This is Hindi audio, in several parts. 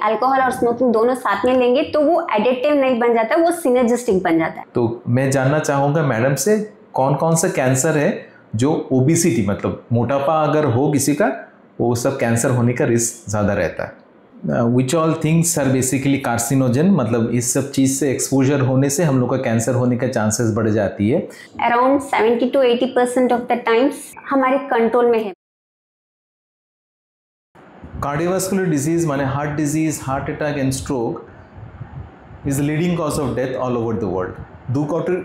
अल्कोहल और स्मोकिंग दोनों साथ में लेंगे तो वो एडिक्टिव नहीं बन जाता, वो सिनर्जिस्टिक बन जाता है। तो मैं जानना चाहूँगा मैडम से कौन कौन सा कैंसर है जो ओबिसिटी मतलब मोटापा अगर हो किसी का वो सब कैंसर होने का रिस्क ज़्यादा रहता है। Which all things are basically carcinogen, मतलब इस सब चीज़ से एक्सपोजर होने से हम लोग का कैंसर होने का चांसेस बढ़ जाती है। Around 70 to 80% of the times हमारे कंट्रोल में है। कार्डियोवास्कुलर डिजीज माने heart disease, heart attack and stroke is leading cause of death all over the world. 2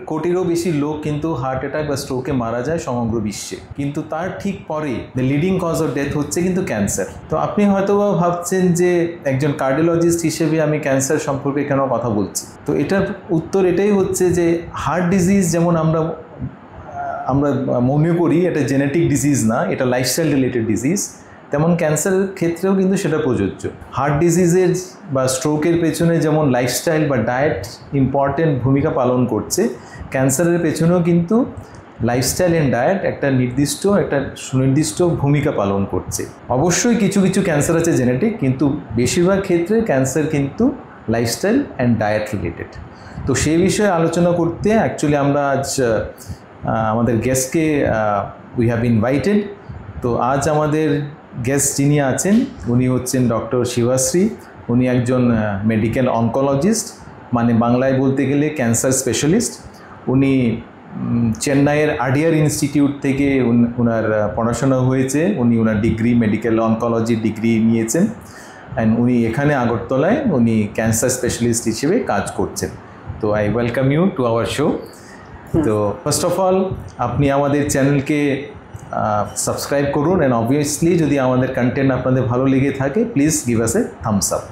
কোটিরও বেশি লোক কিন্তু হার্ট অ্যাটাক বা স্ট্রোকে মারা যায় সমগ্র বিশ্বে, কিন্তু তার ঠিক পরে the leading cause of death হচ্ছে কিন্তু ক্যান্সার। তো আপনি হয়তো ভাবছেন যে একজন কার্ডিওলজিস্ট হিসেবে আমি ক্যান্সার সম্পর্কে কেন কথা বলছি, তো এটার উত্তর এটাই হচ্ছে যে হার্ট ডিজিজ যেমন আমরা মনে করি এটা জেনেটিক ডিজিজ না, এটা লাইফস্টাইল রিলেটেড ডিজিজ, তেমন ক্যান্সারের ক্ষেত্রেও কিন্তু সেটা প্রযোজ্য। হার্ট ডিজিজের বা স্ট্রোকের পেছনে যেমন লাইফস্টাইল বা ডায়েট ইম্পর্টেন্ট ভূমিকা পালন করছে, ক্যান্সারের পেছনেও কিন্তু লাইফস্টাইল অ্যান্ড ডায়েট একটা সুনির্দিষ্ট ভূমিকা পালন করছে। অবশ্যই কিছু কিছু ক্যান্সার আছে জেনেটিক, কিন্তু বেশিরভাগ ক্ষেত্রে ক্যান্সার কিন্তু লাইফস্টাইল অ্যান্ড ডায়েট রিলেটেড। তো সেই বিষয়ে আলোচনা করতে অ্যাকচুয়ালি আমরা আজ আমাদের গেস্টকে উই হ্যাভ ইনভাইটেড। তো আজ আমাদের গেস্ট যিনি আছেন উনি হচ্ছেন ডক্টর শিবাশ্রী। উনি একজন মেডিকেল অনকোলজিস্ট, মানে বাংলায় বলতে গেলে ক্যান্সার স্পেশালিস্ট। উনি চেন্নাইয়ের আডিয়ার ইনস্টিটিউট থেকে ওনার পড়াশোনা হয়েছে, উনি ওনার ডিগ্রি মেডিকেল অনকোলজি ডিগ্রি নিয়েছেন অ্যান্ড উনি এখানে আগরতলায় উনি ক্যান্সার স্পেশালিস্ট হিসেবে কাজ করছেন। তো I welcome you to our show. তো ফার্স্ট অফ অল আপনি আমাদের চ্যানেলকে সাবস্ক্রাইব করুন অ্যান্ড অবভিয়াসলি যদি আমাদের কন্টেন্ট আপনাদের ভালো লেগে থাকে please give us a thumbs up.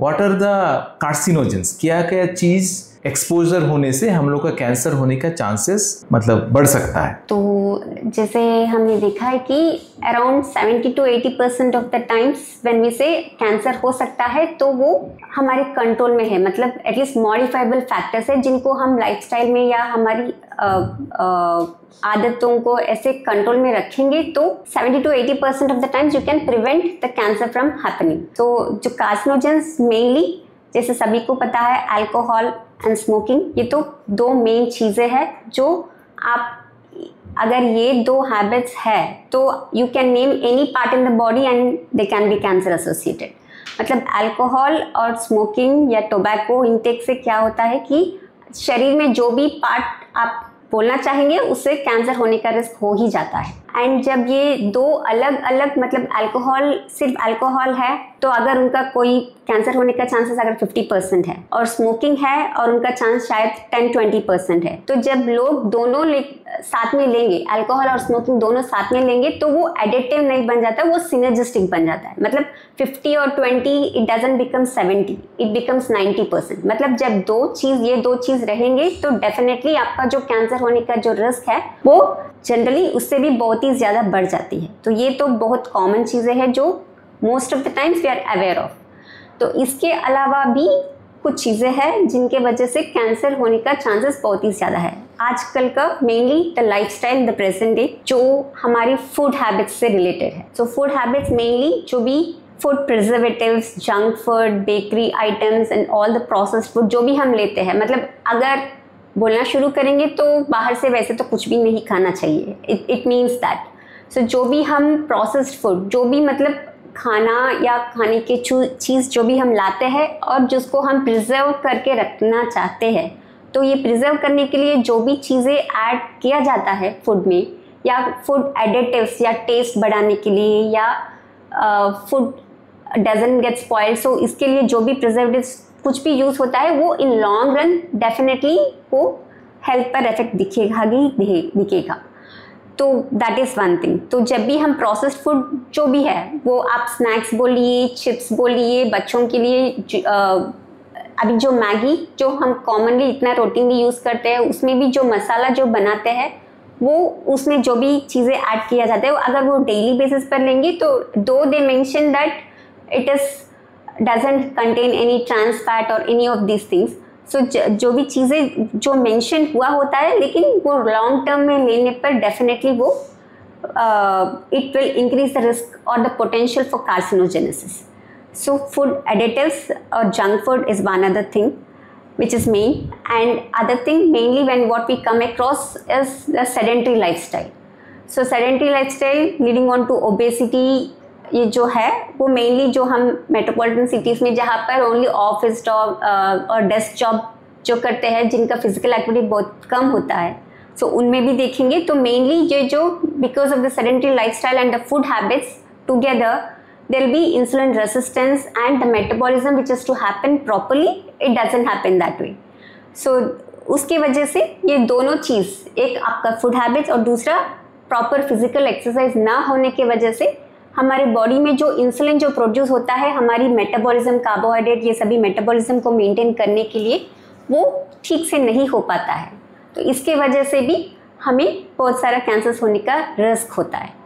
What are the carcinogens, क्या क्या चीज़ एक्सपोजर होने से हम लोग का कैंसर होने का चांसेस मतलब बढ़ सकता है? तो जैसे हमने देखा है कि around 70 to 80% of the times when we say cancer हो सकता है तो वो हमारे कंट्रोल में है, मतलब एटलीस्ट मॉडिफाइबल फैक्टर्स है जिनको हम लाइफस्टाइल में या हमारी आदतों को ऐसे कंट्रोल में रखेंगे तो 70 to 80% of the times you can prevent the cancer from happening. तो जो कार्सिनोजेंस मेनली जैसे सभी को पता है अल्कोहल एंड स्मोकिंग, ये तो 2 मेन चीज़ें हैं जो आप अगर ये 2 हैबिट्स है तो you can name any part in the body and they can be cancer associated. मतलब अल्कोहल और स्मोकिंग या टोबैको इंटेक से क्या होता है कि शरीर में जो भी पार्ट आप बोलना चाहेंगे उससे कैंसर होने का रिस्क हो ही जाता है। एंड जब ये 2 अलग अलग मतलब अल्कोहल सिर्फ अल्कोहल है तो अगर उनका कोई कैंसर होने का चांसेस अगर 50% है और स्मोकिंग है और उनका चांस शायद 10-20% है, तो जब लोग दोनों साथ में लेंगे, अल्कोहल और स्मोकिंग दोनों साथ में लेंगे तो वो एडिक्टिव नहीं बन जाता, वो सिनर्जिस्टिक बन जाता है। मतलब 50 और 20 it doesn't become 70, it becomes 90%। मतलब जब ये दो चीज़ रहेंगे तो डेफिनेटली आपका जो कैंसर होने का जो रिस्क है वो जनरली उससे भी बहुत ही ज़्यादा बढ़ जाती है। तो ये तो बहुत कॉमन चीज़ें हैं जो most of the times we are aware of. तो इसके अलावा भी कुछ चीज़ें हैं जिनके वजह से कैंसर होने का चांसेस बहुत ही ज़्यादा है। आजकल का mainly the lifestyle the present day जो हमारी फूड हैबिट्स से रिलेटेड है। सो फूड हैबिट्स मेनली जो भी food preservatives, junk food, bakery items and all the processed food जो भी हम लेते हैं, मतलब अगर बोलना शुरू करेंगे तो बाहर से वैसे तो कुछ भी नहीं खाना चाहिए, इट मीन्स दैट। सो जो भी हम प्रोसेस्ड फूड जो भी मतलब खाना या खाने की चीज़ जो भी हम लाते हैं और जिसको हम प्रिजर्व करके रखना चाहते हैं, तो ये प्रिजर्व करने के लिए जो भी चीज़ें ऐड किया जाता है फूड में या फूड एडिटिव्स या टेस्ट बढ़ाने के लिए या फूड डजंट गेट स्पॉइल्ड, सो इसके लिए जो भी प्रिजर्वेटिव्स कुछ भी यूज़ होता है वो इन लॉन्ग रन डेफिनेटली वो हेल्थ पर इफेक्ट दिखेगा। तो दैट इज़ वन थिंग। तो जब भी हम प्रोसेस्ड फूड जो भी है वो आप स्नैक्स बोलिए, चिप्स बोलिए, बच्चों के लिए अभी जो मैगी जो हम कॉमनली इतना रूटीनली यूज़ करते हैं उसमें भी जो मसाला जो बनाते हैं वो उसमें जो भी चीज़ें ऐड किया जाता है अगर वो डेली बेसिस पर लेंगे तो दो they mention that it is doesn't contain any trans fat or any of these things. So जो भी चीज़ें जो मेंशन हुआ होता है लेकिन वो लॉन्ग टर्म में लेने पर डेफिनेटली वो it will increase the risk और the potential for carcinogenesis. So food additives or junk food is one other thing which is main, and other thing mainly when what we come across is the sedentary lifestyle. So sedentary lifestyle leading on to obesity, ये जो है वो मेनली जो हम मेट्रोपॉलिटन सिटीज़ में जहाँ पर ओनली ऑफिस जॉब और डेस्क जॉब जो करते हैं, जिनका फिजिकल एक्टिविटी बहुत कम होता है, सो उनमें भी देखेंगे तो मेनली ये जो because of the sedentary lifestyle and the food habits together there will be insulin resistance and the metabolism which is to happen properly, it doesn't happen that way. So उसके वजह से ये दोनों चीज़, एक आपका फूड हैबिट्स और दूसरा प्रॉपर फिजिकल एक्सरसाइज ना होने की वजह से हमारे बॉडी में जो इंसुलिन जो प्रोड्यूस होता है, हमारी मेटाबॉलिज्म, कार्बोहाइड्रेट, ये सभी मेटाबॉलिज्म को मेंटेन करने के लिए वो ठीक से नहीं हो पाता है। तो इसके वजह से भी हमें बहुत सारा कैंसर्स होने का रिस्क होता है।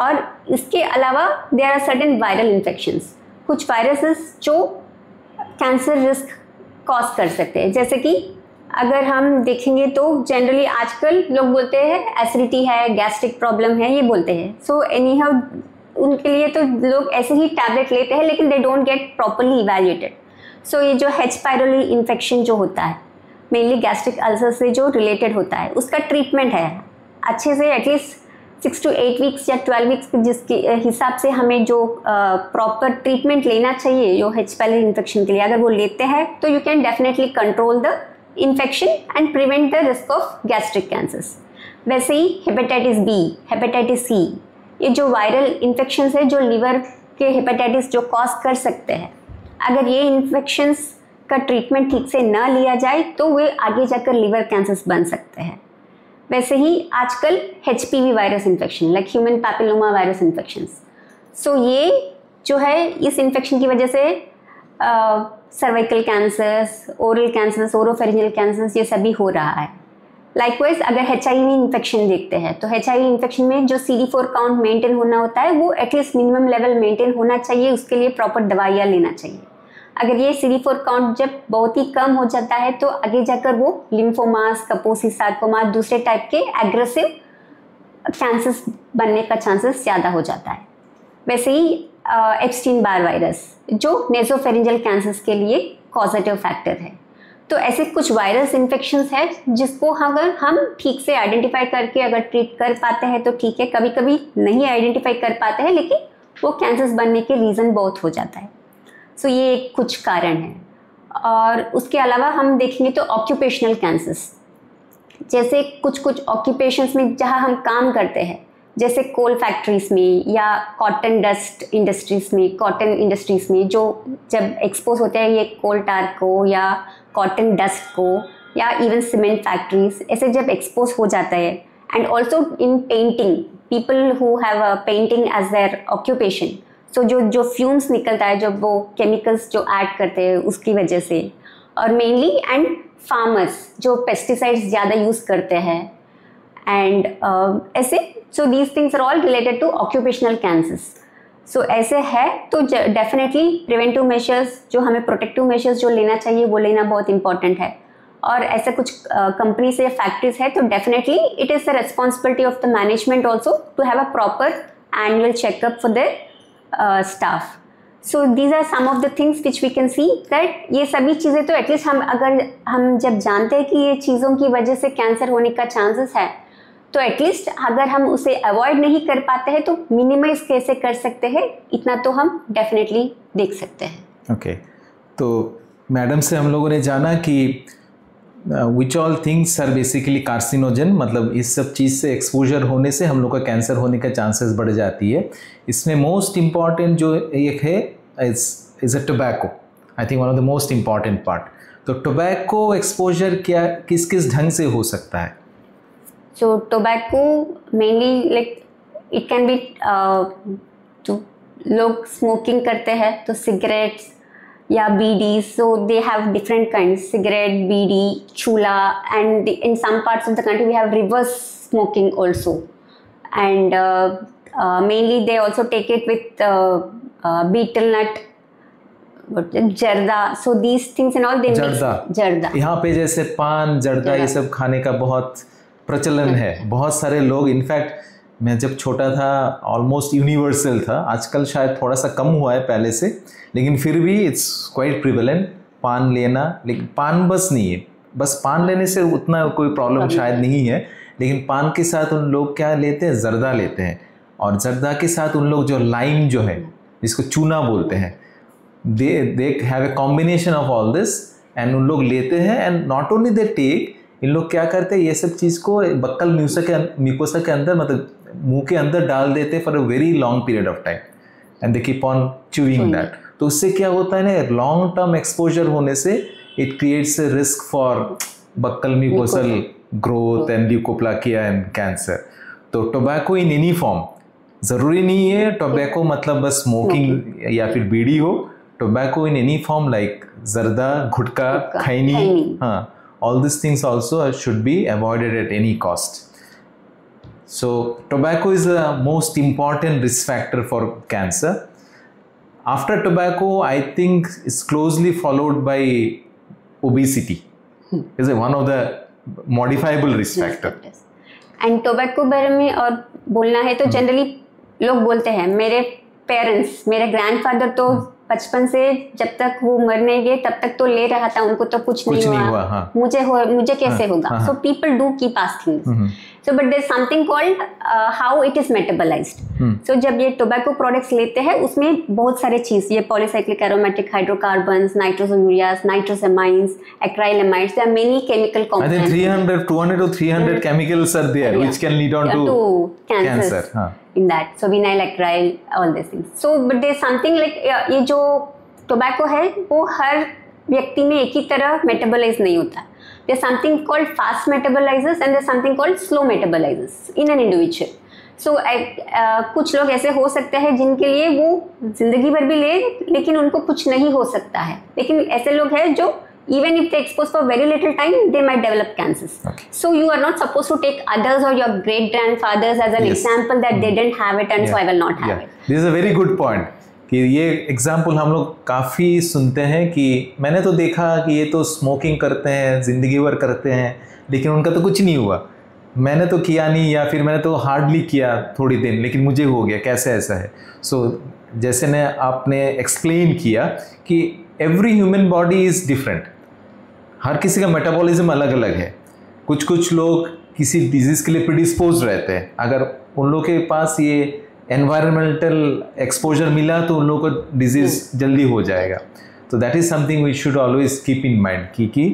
और इसके अलावा there are certain viral infections, कुछ वायरसेस जो कैंसर रिस्क कॉज कर सकते हैं। जैसे कि अगर हम देखेंगे तो जनरली आजकल लोग बोलते हैं एसिडिटी है, गैस्ट्रिक प्रॉब्लम है, ये बोलते हैं। सो एनी हाउ उनके लिए तो लोग ऐसे ही टैबलेट लेते हैं, लेकिन they don't get properly evaluated. So ये जो H. pylori इन्फेक्शन जो होता है मेनली गैस्ट्रिक अल्सर से जो रिलेटेड होता है, उसका ट्रीटमेंट है अच्छे से एटलीस्ट 6 to 8 वीक्स या 12 वीक्स जिसके हिसाब से हमें जो प्रॉपर ट्रीटमेंट लेना चाहिए जो H. pylori इन्फेक्शन के लिए, अगर वो लेते हैं तो you can definitely control the infection and prevent the risk of gastric cancers. वैसे ही हेपेटाइटिस बी, हेपेटाइटिस सी, ये जो वायरल इन्फेक्शंस है जो लिवर के हेपेटाइटिस जो कॉज कर सकते हैं, अगर ये इन्फेक्शंस का ट्रीटमेंट ठीक से ना लिया जाए तो वे आगे जाकर लिवर कैंसर्स बन सकते हैं। वैसे ही आजकल HPV virus infection, like human papilloma virus infections, so ये जो है इस इन्फेक्शन की वजह से cervical cancers, oral cancers, oropharyngeal cancers, ये सभी हो रहा है। लाइकवाइज अगर HIV इन्फेक्शन देखते हैं तो HIV इन्फेक्शन में जो CD4 काउंट मेंटेन होना होता है वो एटलीस्ट मिनिमम लेवल मेंटेन होना चाहिए, उसके लिए प्रॉपर दवाइयाँ लेना चाहिए। अगर ये CD4 काउंट जब बहुत ही कम हो जाता है तो आगे जाकर वो लिम्फोमास, कपोसी सार्कोमा, दूसरे टाइप के एग्रेसिव कैंसर्स बनने का चांसेस ज़्यादा हो जाता है। वैसे ही एप्स्टीन बार वायरस जो नेसोफेरिंजियल कैंसर्स के लिए कॉजेटिव फैक्टर है। तो ऐसे कुछ वायरस इन्फेक्शंस है जिसको अगर हम ठीक से आइडेंटिफाई करके अगर ट्रीट कर पाते हैं तो ठीक है, कभी कभी नहीं आइडेंटिफाई कर पाते हैं लेकिन वो कैंसर्स बनने के रीज़न बहुत हो जाता है। सो ये कुछ कारण है। और उसके अलावा हम देखेंगे तो ऑक्यूपेशनल कैंसर्स, जैसे कुछ ऑक्यूपेशंस में जहाँ हम काम करते हैं, जैसे कोल फैक्ट्रीज में या कॉटन डस्ट इंडस्ट्रीज़ में, कॉटन इंडस्ट्रीज़ में जो जब एक्सपोज होते हैं ये कोल टार को या कॉटन डस्ट को या इवन सीमेंट फैक्ट्रीज, ऐसे जब एक्सपोज हो जाता है। And also in painting, people who have a painting as their occupation, so जो फ्यूम्स निकलता है, जो वो केमिकल्स जो ऐड करते हैं उसकी वजह से, और मेनली एंड फार्मर्स जो पेस्टिसाइड्स ज़्यादा यूज़ करते हैं एंड ऐसे, so these things are all related to occupational cancers. So ऐसे है तो डेफिनेटली प्रिवेंटिव मेजर्स जो हमें प्रोटेक्टिव मेजर्स जो लेना चाहिए वो लेना बहुत इंपॉर्टेंट है। और ऐसे कुछ कंपनीज या फैक्ट्रीज है तो definitely it is the responsibility of the management also to have a proper annual checkup for their staff. So these are some of the things which we can see that ये सभी चीज़ें तो एटलीस्ट हम जब जानते हैं कि ये चीज़ों की वजह से कैंसर होने का चांसेस है तो एटलीस्ट अगर हम उसे अवॉइड नहीं कर पाते हैं तो मिनिमाइज कैसे कर सकते हैं, इतना तो हम डेफिनेटली देख सकते हैं। ओके, तो मैडम से हम लोगों ने जाना कि which all things are basically carcinogen, मतलब इस सब चीज़ से एक्सपोजर होने से हम लोग का कैंसर होने का चांसेस बढ़ जाती है। इसमें मोस्ट इम्पॉर्टेंट जो एक है is a tobacco, I think one of the most important part. तो टोबैको एक्सपोजर क्या किस किस ढंग से हो सकता है? So tobacco mainly like it can be तो लोग स्मोकिंग करते हैं तो सिगरेट्स या bidi, so they have different kinds, cigarette, bidi, chula, and in some parts of the country we have reverse smoking also, and mainly they also take it with betel nut, जर्दा, so these things and all they जर्दा यहाँ पे जैसे पान, जर्दा ये सब खाने का बहुत प्रचलन है। बहुत सारे लोग इनफैक्ट मैं जब छोटा था ऑलमोस्ट यूनिवर्सल था, आजकल शायद थोड़ा सा कम हुआ है पहले से, लेकिन फिर भी इट्स क्वाइट प्रिवेलेंट पान लेना। लेकिन पान बस नहीं है, बस पान लेने से उतना कोई प्रॉब्लम शायद नहीं है, लेकिन पान के साथ उन लोग क्या लेते हैं, जर्दा लेते हैं, और जर्दा के साथ उन लोग जो लाइम जो है जिसको चूना बोलते हैं, they have a combination of all this and उन लोग लेते हैं। And not only they take, इन लोग क्या करते हैं, ये सब चीज़ को बक्कल म्यूकोसा के अंदर, मतलब मुंह के अंदर डाल देते for a very long period of time and they keep on chewing that. तो उससे क्या होता है ना, लॉन्ग टर्म एक्सपोजर होने से it creates a risk for buccal mucosal growth and leukoplakia and cancer. तो टोबैको इन एनी फॉर्म, ज़रूरी नहीं है टोबैको मतलब बस स्मोकिंग या फिर बीड़ी हो, tobacco in any form like जर्दा, गुटखा, खैनी, हाँ, all these things also should be avoided at any cost. So tobacco is the most important risk factor for cancer. After tobacco, I think it's closely followed by obesity. Is one of the modifiable risk factor. And tobacco बारे में और बोलना है तो जनरली लोग बोलते हैं, मेरे पेरेंट्स, मेरे ग्रैंडफादर तो बचपन से जब तक वो मर नहीं गए तब तक तो ले रहा था, उनको तो कुछ नहीं हुआ, हाँ. मुझे कैसे होगा। So people do keep asking, so but there something called how it is metabolized. So जब ये टोबैको प्रोडक्ट्स लेते हैं उसमें बहुत सारे चीज, ये polycyclic aromatic hydrocarbons, nitrosoureas, nitrosamines, acrylamides, there are many chemical compounds. I think 200 to 300 chemicals are there which can lead on to cancer. In that, so vinyl acryl, all these things. So but there's something like ये जो टोबैको है वो हर व्यक्ति में एक ही तरह मेटाबोलाइज नहीं होता। There's something called fast metabolizers and there's something called slow metabolizers in an individual. So कुछ लोग ऐसे हो सकते हैं जिनके लिए वो जिंदगी भर भी ले लेकिन उनको कुछ नहीं हो सकता है, लेकिन ऐसे लोग हैं जो even if they expose for very little time, they might develop cancers. Okay. So you are not supposed to take others or your great grandfathers as an example that they didn't have it and so I will not have it. This is a very good point. कि ये एग्जाम्पल हम लोग काफ़ी सुनते हैं कि मैंने तो देखा कि ये तो स्मोकिंग करते हैं, ज़िंदगी भर करते हैं, लेकिन उनका तो कुछ नहीं हुआ, मैंने तो किया नहीं, या फिर मैंने तो हार्डली किया थोड़ी दिन लेकिन मुझे हो गया, कैसे ऐसा है। सो जैसे ने आपने एक्सप्लेन किया कि every human body is different, हर किसी का मेटाबॉलिज्म अलग अलग है। कुछ लोग किसी डिजीज़ के लिए प्रिडिस्पोज रहते हैं, अगर उन लोगों के पास ये एनवायरमेंटल एक्सपोजर मिला तो उन लोगों को डिजीज़ जल्दी हो जाएगा। तो that is something we should always keep in mind कि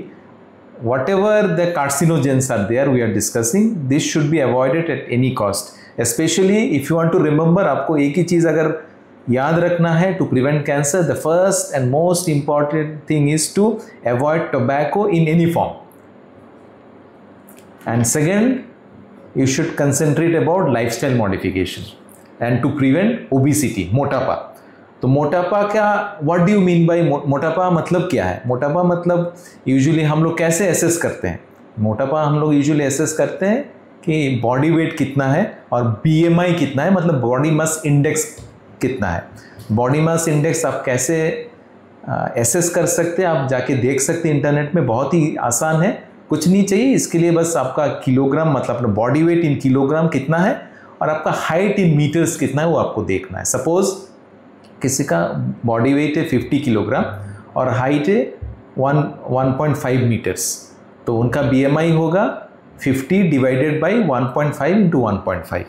whatever the carcinogens are there we are discussing, this should be avoided at any cost. Specially if you want to remember, आपको एक ही चीज़ अगर याद रखना है to prevent cancer, the first and most important thing is to avoid tobacco in any form, and second you should concentrate about lifestyle modification and to prevent obesity, मोटापा। तो मोटापा क्या, what do you mean by मोटापा, मतलब क्या है? मोटापा मतलब यूजुअली हम लोग कैसे एसेस करते हैं? मोटापा हम लोग यूजुअली एसेस करते हैं कि बॉडी वेट कितना है और BMI कितना है, मतलब बॉडी मास इंडेक्स कितना है। बॉडी मास इंडेक्स आप कैसे एसेस कर सकते हैं, आप जाके देख सकते हैं इंटरनेट में, बहुत ही आसान है, कुछ नहीं चाहिए इसके लिए, बस आपका किलोग्राम मतलब अपना बॉडी वेट इन किलोग्राम कितना है और आपका हाइट इन मीटर्स कितना है वो आपको देखना है। सपोज किसी का बॉडी वेट है 50 किलोग्राम और हाइट है 1.5 मीटर्स, तो उनका BMI होगा 50 डिवाइडेड बाई 1.5 इंटू 1.5,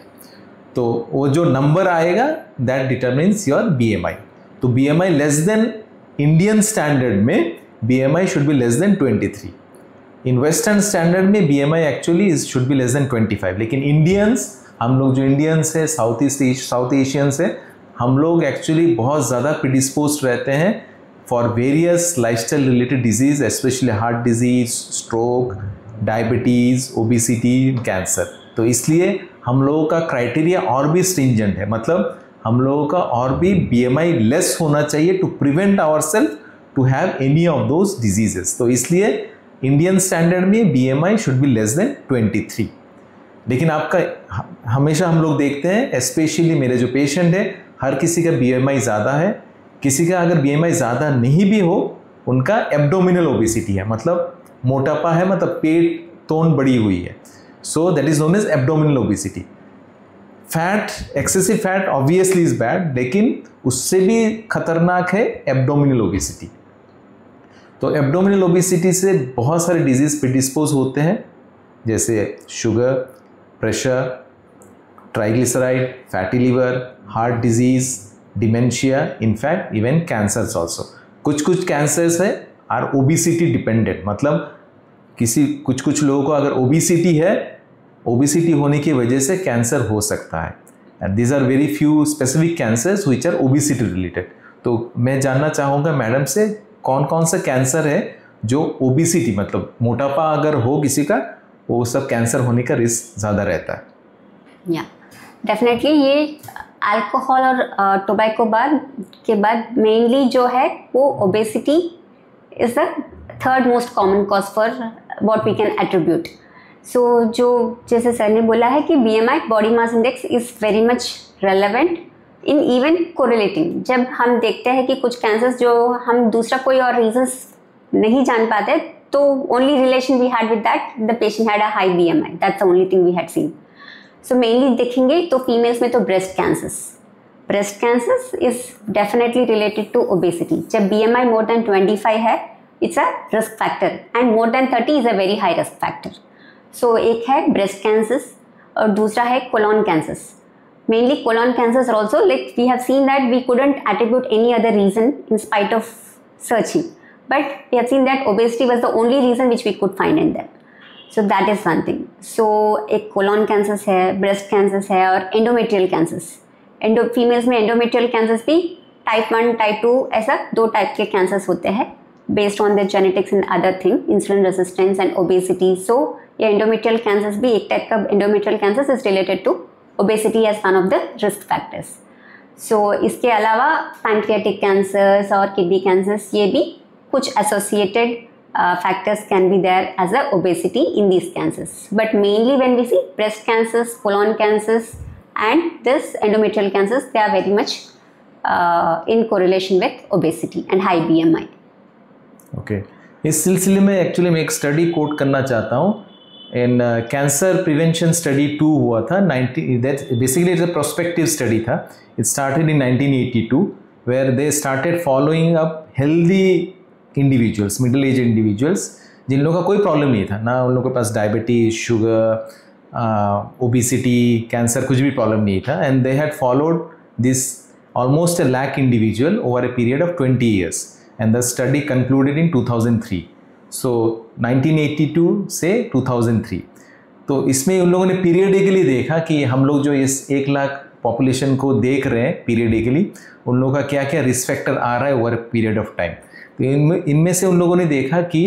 तो वो जो नंबर आएगा दैट डिटरमिन्स योर BMI। तो BMI less than, Indian standard में BMI should be less than 23, in western standard में BMI actually should be less then 25, लेकिन इंडियंस, हम लोग जो इंडियंस है, साउथ एशियंस है, हम लोग एक्चुअली बहुत ज़्यादा प्रिडिस्पोज्ड रहते हैं for various lifestyle related disease, specially heart disease, stroke, diabetes, obesity, cancer. तो इसलिए हम लोगों का क्राइटेरिया और भी स्ट्रिंजेंट है, मतलब हम लोगों का और भी BMI लेस होना चाहिए to prevent our self to have any of those diseases. तो इसलिए इंडियन स्टैंडर्ड में BMI should be less than 23, लेकिन आपका हमेशा हम लोग देखते हैं, स्पेशली मेरे जो पेशेंट है, हर किसी का BMI ज़्यादा है, किसी का अगर BMI ज़्यादा नहीं भी हो, उनका एब्डोमिनल ओबेसिटी है, मतलब मोटापा है, मतलब पेट तोन बड़ी हुई है, so that is known as abdominal obesity. Fat, excessive fat obviously is bad, लेकिन उससे भी खतरनाक है एब्डोमिनल ओबेसिटी। तो एब्डोमिनल ओबेसिटी से बहुत सारे डिजीज प्रिडिस्पोज होते हैं, जैसे sugar, pressure, triglyceride, fatty liver, heart disease, dementia, in fact even cancers also. कुछ कैंसर्स है आर ओबेसिटी डिपेंडेंट, मतलब कुछ लोगों को अगर ओबेसिटी है, ओबेसिटी होने की वजह से कैंसर हो सकता है। And these are very few specific cancers which are obesity related. तो मैं जानना चाहूँगा मैडम से कौन कौन सा कैंसर है जो ओबेसिटी, मतलब मोटापा अगर हो किसी का, वो सब कैंसर होने का रिस्क ज़्यादा रहता है। या डेफिनेटली ये अल्कोहल और टोबैको के बाद मेनली जो है वो obesity is the third most common cause for what we can attribute. So जो जैसे सर ने बोला है कि BMI body mass index is very much relevant in even correlating. जब हम देखते हैं कि कुछ कैंसर्स जो हम दूसरा कोई और रीजंस नहीं जान पाते, तो only relation we had with that the patient had a high BMI, that's the only thing we had seen. So mainly देखेंगे तो फीमेल्स में तो breast cancers is definitely related to obesity. जब BMI मोर देन 25 है, it's a risk factor, and more than 30 is a very high risk factor. So एक है ब्रेस्ट कैंसर्स और दूसरा है colon cancers. Mainly colon cancers also, like we have seen that we couldn't attribute any other reason in spite of searching, but we have seen that obesity was the only reason which we could find in them. So that is one thing. So एक कोलोन कैंसर्स है, ब्रेस्ट कैंसर्स है और एंडोमेट्रियल कैंसर्स। फीमेल्स में एंडोमेट्रियल कैंसर्स भी टाइप 1, टाइप 2 ऐसा 2 टाइप के कैंसर्स होते हैं based on their genetics and other thing, insulin resistance and obesity. So ये endometrial cancers भी एक टाइप का endometrial cancers is related to obesity as one of the risk factors. So इसके अलावा pancreatic cancers और kidney cancers ये भी कुछ associated factors can be there as a obesity in these cancers. But mainly when we see breast cancers, colon cancers and this endometrial cancers, they are very much in correlation with obesity and high BMI. Okay इस सिलसिले में एक्चुअली मैं एक स्टडी कोट करना चाहता हूँ। इन कैंसर प्रिवेंशन स्टडी 2 हुआ था, basically it's a prospective study था। It started in 1982 where they started following up healthy individuals, middle age individuals, जिन लोगों का कोई प्रॉब्लम नहीं था, ना उन लोगों के पास डायबिटीज, शुगर, ओबेसिटी, कैंसर, कुछ भी प्रॉब्लम नहीं था। And they had followed this almost 1 lakh individual over a period of 20 years. And the study concluded in 2003. So 1982 से 2003. तो इसमें उन लोगों ने पीरियडिकली देखा कि हम लोग जो इस 1 लाख पॉपुलेशन को देख रहे हैं पीरियडिकली, उन लोगों का क्या क्या रिस्क फैक्टर आ रहा है ओवर पीरियड ऑफ टाइम। तो इनमें से उन लोगों ने देखा कि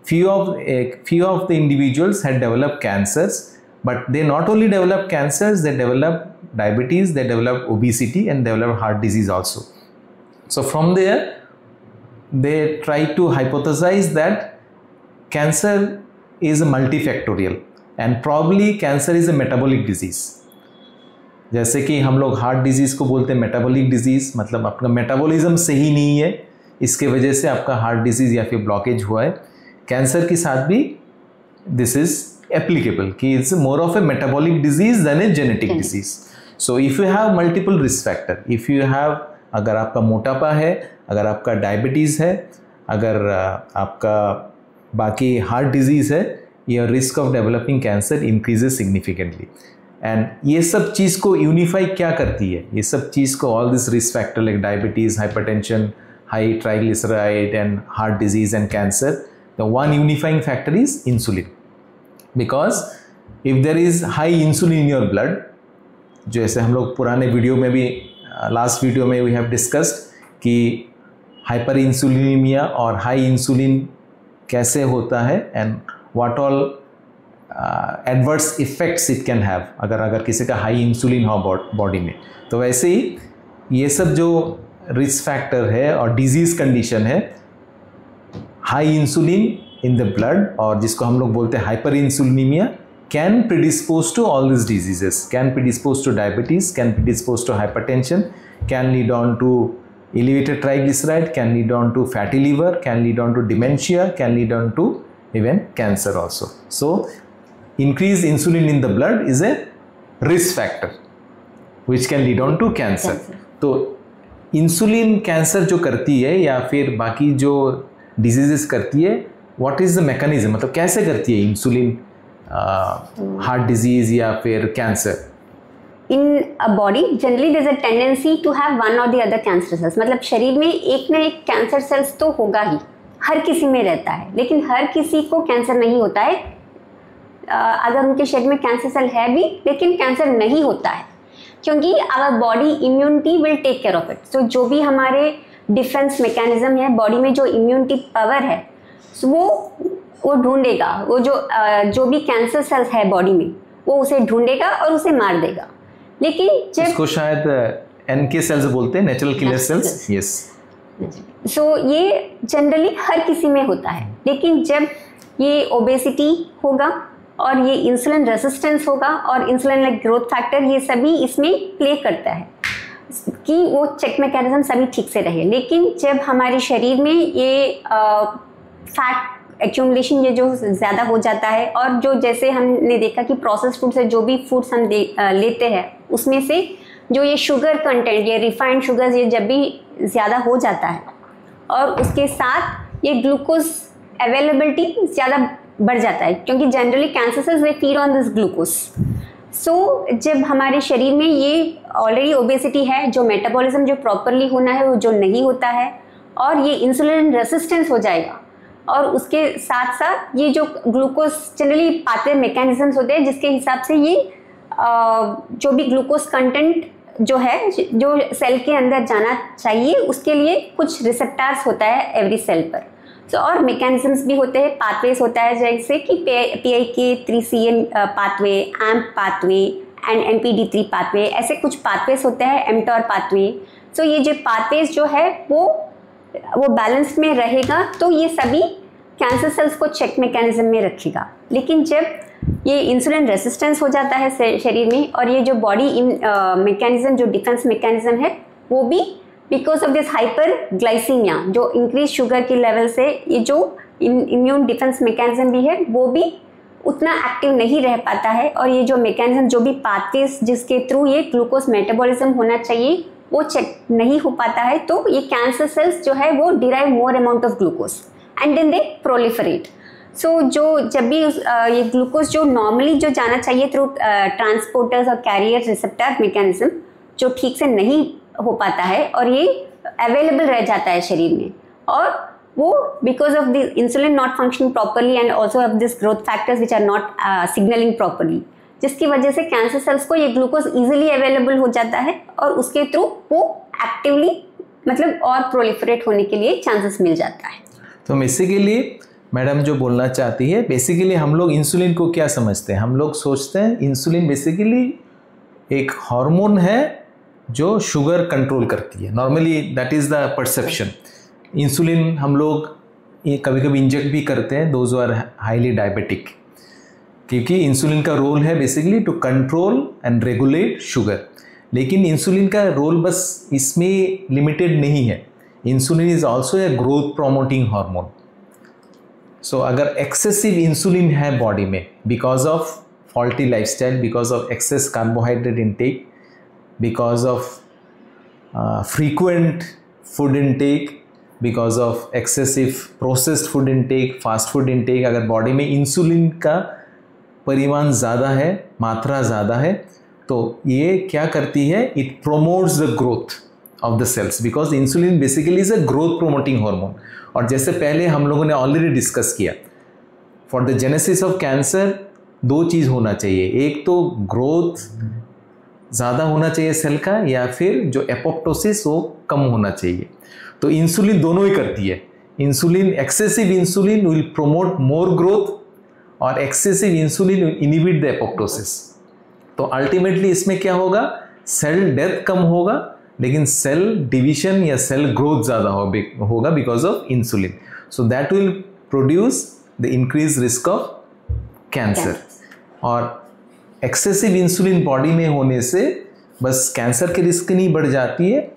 few of the individuals had developed cancers, but they not only developed cancers, they developed diabetes, they developed obesity and developed heart disease also. So from there they try to hypothesize that cancer is multifactorial and probably cancer is a metabolic disease. जैसे कि हम लोग हार्ट डिजीज़ को बोलते हैं मेटाबॉलिक डिजीज़, मतलब आपका मेटाबॉलिज्म सही नहीं है, इसके वजह से आपका हार्ट डिजीज़ या फिर ब्लॉकेज हुआ है। कैंसर के साथ भी दिस इज़ एप्लीकेबल कि it's more of a metabolic disease than a genetic disease. So if you have multiple risk factor, if you have, अगर आपका मोटापा है, अगर आपका डायबिटीज़ है, अगर आपका बाकी हार्ट डिजीज़ है, your risk of developing cancer increases significantly. And ये सब चीज़ को यूनिफाई क्या करती है, ये सब चीज़ को, all this risk factor like diabetes, hypertension, high triglyceride and heart disease and cancer, the one unifying factor is insulin. Because if there is high insulin in your blood, जैसे हम लोग पुराने वीडियो में भी, लास्ट वीडियो में वी हैव डिस्कस्ड कि हाइपर इंसुलिनीमिया और हाई इंसुलिन कैसे होता है and what all adverse effects it can have अगर किसी का हाई इंसुलिन हो बॉडी में। तो वैसे ही ये सब जो रिस्क फैक्टर है और डिजीज़ कंडीशन है, high insulin in the blood और जिसको हम लोग बोलते हैं hyper इंसुलिनीमिया, can predispose to all these diseases, can predispose to diabetes, can predispose to hypertension, can lead on to elevated triglyceride, can lead on to fatty liver, can lead on to dementia, can lead on to even cancer also. So increased insulin in the blood is a risk factor. Which can lead on to cancer. तो इंसुलिन कैंसर जो करती है या फिर बाकी जो डिजीजेस करती है, व्हाट इज द मैकेनिज्म, मतलब कैसे करती है इंसुलिन हार्ट डिजीज या फिर cancer? In a body generally there is a tendency to have one or the other cancer cells, मतलब शरीर में एक ना एक कैंसर सेल्स तो होगा ही, हर किसी में रहता है, लेकिन हर किसी को कैंसर नहीं होता है। अगर उनके शरीर में कैंसर सेल है भी लेकिन कैंसर नहीं होता है, क्योंकि our body immunity will take care of it. So जो भी हमारे डिफेंस मैकेनिज्म है, बॉडी में जो इम्यूनिटी पावर है, वो ढूंढेगा, वो जो भी कैंसर सेल्स है बॉडी में, वो उसे ढूंढेगा और उसे मार देगा। लेकिन जब इसको शायद NK सेल्स बोलते हैं, नेचुरल किलर सेल्स। यस। सो ये जनरली हर किसी में होता है, लेकिन जब ये ओबेसिटी होगा और ये इंसुलिन रेसिस्टेंस होगा और इंसुलिन लाइक ग्रोथ फैक्टर, ये सभी इसमें प्ले करता है कि वो चेक मैकेनिज्म सभी ठीक से रहे। लेकिन जब हमारे शरीर में ये फैट एक्यूमुलेशन ये जो ज़्यादा हो जाता है, और जो जैसे हमने देखा कि प्रोसेस्ड फूड से जो भी फूड्स हम लेते हैं, उसमें से जो ये शुगर कंटेंट, ये रिफाइंड शुगर्स, ये जब भी ज़्यादा हो जाता है और उसके साथ ये ग्लूकोज अवेलेबिलिटी ज़्यादा बढ़ जाता है, क्योंकि generally cancer cells they feed on this glucose. So जब हमारे शरीर में ये ऑलरेडी ओबेसिटी है, जो मेटाबॉलिज्म जो प्रॉपरली होना है वो जो नहीं होता है, और ये इंसुलिन रेसिस्टेंस हो जाएगा, और उसके साथ साथ ये जो ग्लूकोज जनरली पाथवे मैकेनिज्म्स होते हैं जिसके हिसाब से ये जो भी ग्लूकोज कंटेंट जो है, जो सेल के अंदर जाना चाहिए, उसके लिए कुछ रिसेप्टर्स होता है एवरी सेल पर। सो और मैकेनिज्म्स भी होते हैं, पाथवेज होता है, जैसे कि PIK3CA pathway, AMP pathway and NPD3 pathway, ऐसे कुछ पाथवेज होते हैं, mTOR पाथवे। सो ये जो पाथवेज जो है वो बैलेंस में रहेगा, तो ये सभी कैंसर सेल्स को चेक मैकेनिज्म में रखेगा। लेकिन जब ये इंसुलिन रेसिस्टेंस हो जाता है शरीर में, और ये जो बॉडी मैकेनिज्म जो डिफेंस मैकेनिज्म है, वो भी बिकॉज ऑफ दिस हाइपरग्लाइसीमिया, जो इंक्रीज शुगर की लेवल से ये जो इम्यून डिफेंस मैकेनिज्म भी है, वो भी उतना एक्टिव नहीं रह पाता है, और ये जो मैकेनिज्म जो भी पाथवेज जिसके थ्रू ये ग्लूकोज मेटाबॉलिज्म होना चाहिए वो चेक नहीं हो पाता है, तो ये कैंसर सेल्स जो है वो derive more amount of glucose and then they proliferate. So जब भी ये ग्लूकोज जो नॉर्मली जो जाना चाहिए थ्रू ट्रांसपोर्टर्स और कैरियर रिसेप्टर मैकेनिज्म, जो ठीक से नहीं हो पाता है, और ये अवेलेबल रह जाता है शरीर में, और वो because of the insulin not functioning properly and also of this growth factors which are not signalling properly, जिसकी वजह से कैंसर सेल्स को ये ग्लूकोज इजीली अवेलेबल हो जाता है, और उसके थ्रू वो एक्टिवली मतलब और प्रोलिफरेट होने के लिए चांसेस मिल जाता है। तो बेसिकली मैडम जो बोलना चाहती है, बेसिकली हम लोग इंसुलिन को क्या समझते हैं? हम लोग सोचते हैं इंसुलिन बेसिकली एक हार्मोन है जो शुगर कंट्रोल करती है। Normally that is the perception. Insulin हम लोग कभी कभी इंजेक्ट भी करते हैं, दोज आर हाईली डायबिटिक, क्योंकि इंसुलिन का रोल है basically to control and regulate sugar. लेकिन इंसुलिन का रोल बस इसमें लिमिटेड नहीं है, insulin is also a growth promoting hormone. So अगर एक्सेसिव इंसुलिन है बॉडी में because of faulty lifestyle, because of excess carbohydrate intake, because of frequent food intake, because of excessive processed food intake, fast food intake, अगर बॉडी में इंसुलिन का परिमाण ज़्यादा है, मात्रा ज़्यादा है, तो ये क्या करती है? It promotes the growth of the cells, because insulin basically is a growth promoting hormone. और जैसे पहले हम लोगों ने ऑलरेडी डिस्कस किया, for the genesis of cancer दो चीज़ होना चाहिए, एक तो ग्रोथ ज़्यादा होना चाहिए सेल का, या फिर जो एपोप्टोसिस वो कम होना चाहिए। तो इंसुलिन दोनों ही करती है। Insulin, excessive insulin will promote more growth, और excessive insulin will inhibit the apoptosis. तो अल्टीमेटली इसमें क्या होगा? सेल डेथ कम होगा, लेकिन सेल डिवीजन या सेल ग्रोथ ज़्यादा होगा because of insulin. So that will produce the increase risk of cancer. और एक्सेसिव इंसुलिन बॉडी में होने से बस कैंसर की रिस्क नहीं बढ़ जाती है,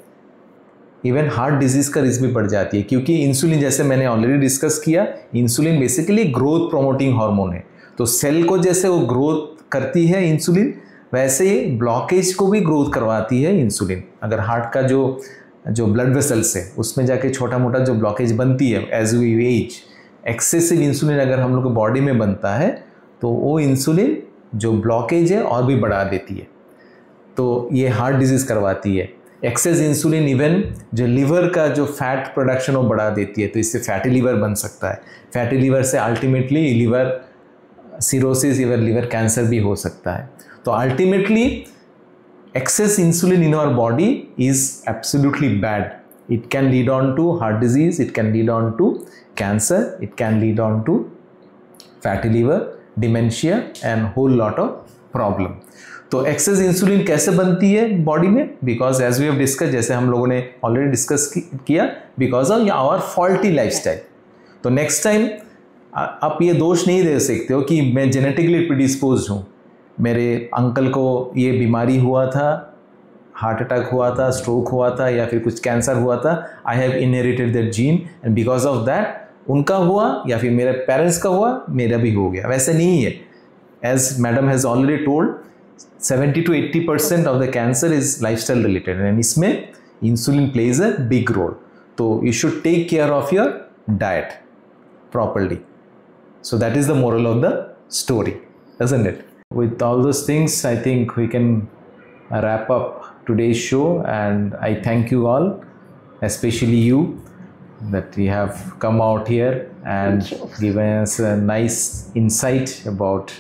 इवन हार्ट डिजीज़ का रिस्क भी बढ़ जाती है, क्योंकि इंसुलिन, जैसे मैंने ऑलरेडी डिस्कस किया, insulin basically growth promoting hormone है। तो सेल को जैसे वो ग्रोथ करती है इंसुलिन, वैसे ब्लॉकेज को भी ग्रोथ करवाती है इंसुलिन। अगर हार्ट का जो ब्लड वेसल्स है उसमें जाके छोटा मोटा जो ब्लॉकेज बनती है as we age, excessive insulin अगर हम लोग के बॉडी में बनता है तो वो इंसुलिन जो ब्लॉकेज है और भी बढ़ा देती है, तो ये हार्ट डिजीज़ करवाती है। एक्सेस इंसुलिन इवन जो लिवर का जो फैट प्रोडक्शन वो बढ़ा देती है, तो इससे फैटी लिवर बन सकता है। फैटी लिवर से अल्टीमेटली लिवर सिरोसिस या लिवर कैंसर भी हो सकता है। तो ultimately excess insulin in our body is absolutely bad. It can lead on to heart disease, it can lead on to cancer, it can lead on to fatty liver, dementia and whole lot of problem. तो एक्सेस इंसुलिन कैसे बनती है बॉडी में? Because as we have discuss, जैसे हम लोगों ने ऑलरेडी डिस्कस किया, because of our faulty lifestyle. तो नेक्स्ट टाइम आप ये दोष नहीं दे सकते हो कि मैं जेनेटिकली प्रीडिस्पोज हूँ, मेरे अंकल को ये बीमारी हुआ था, हार्ट अटैक हुआ था, स्ट्रोक हुआ था या फिर कुछ कैंसर हुआ था, I have inherited that gene and because of that उनका हुआ या फिर मेरे पेरेंट्स का हुआ, मेरा भी हो गया। वैसे नहीं है। As madam has already told, 70 to 80% of the cancer is lifestyle related and इसमें insulin plays a big role. So you should take care of your diet properly. So that is the moral of the story, isn't it? With all those things, I think we can wrap up today's show, and I thank you all, especially you, that we have come out here and given us a nice insight about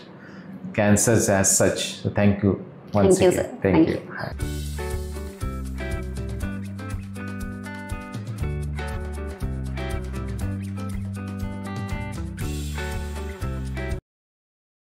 cancers as such. So thank you once again. Thank you, sir. Thank you.